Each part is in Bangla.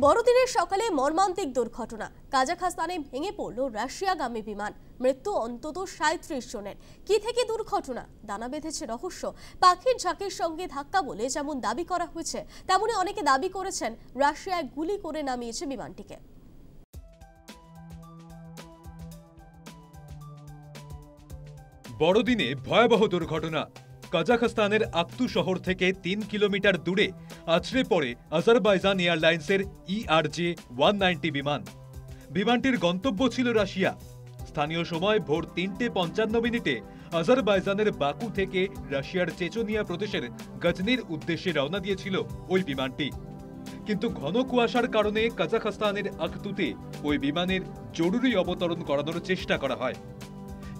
বড়দিনের সকালে মর্মান্তিক দুর্ঘটনা। কাজাখস্তানে ভেঙে পড়ল রাশিয়াগামী বিমান। মৃত্যু অন্তত ৩৭ জনের। কি থেকে দুর্ঘটনা? দানা বেঁধেছে রহস্য। পাখির ঝাঁকের সঙ্গে ধাক্কা বলে যেমন দাবি করা হয়েছে, তেমনি অনেকে দাবি করেছেন রাশিয়ায় গুলি করে নামিয়েছে বিমানটিকে। বড়দিনে ভয়াবহ দুর্ঘটনা। কাজাখস্তানের আক্তু শহর থেকে ৩ কিলোমিটার দূরে আছড়ে পড়ে আজারবাইজান এয়ারলাইন্সের ERJ-190 বিমান। বিমানটির গন্তব্য ছিল রাশিয়া। স্থানীয় সময় ভোর ৩:৫৫ আজারবাইজানের বাকু থেকে রাশিয়ার চেচনিয়া প্রদেশের গজনির উদ্দেশ্যে রওনা দিয়েছিল ওই বিমানটি। কিন্তু ঘন কুয়াশার কারণে কাজাখস্তানের আক্তুতে ওই বিমানের জরুরি অবতরণ করানোর চেষ্টা করা হয়।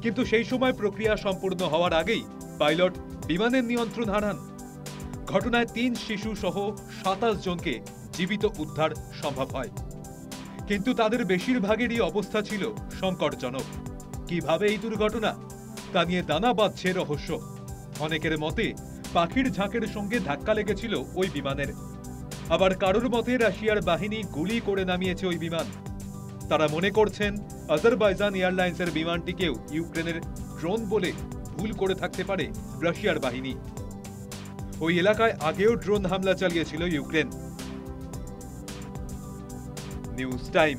কিন্তু সেই সময় প্রক্রিয়া সম্পূর্ণ হওয়ার আগেই পাইলট বিমানের নিয়ন্ত্রণ হারান। ঘটনায় ৩ শিশু সহ ২৭ জনকে জীবিত উদ্ধার সম্ভব হয়, কিন্তু তাদের বেশিরভাগেরই অবস্থা ছিল সংকটজনক। কিভাবে এই দুর্ঘটনা, তা নিয়ে দানা বাঁধছে রহস্য। অনেকের মতে পাখির ঝাঁকের সঙ্গে ধাক্কা লেগেছিল ওই বিমানের। আবার কারোর মতে রাশিয়ার বাহিনী গুলি করে নামিয়েছে ওই বিমান। তারা মনে করছেন আজারবাইজান এয়ারলাইন্সের বিমানটিকেও ইউক্রেনের ড্রোন বলে ভুল করে থাকতে পারে রাশিয়ার বাহিনী। ওই এলাকায় আগেও ড্রোন হামলা চালিয়েছিল ইউক্রেন। News time.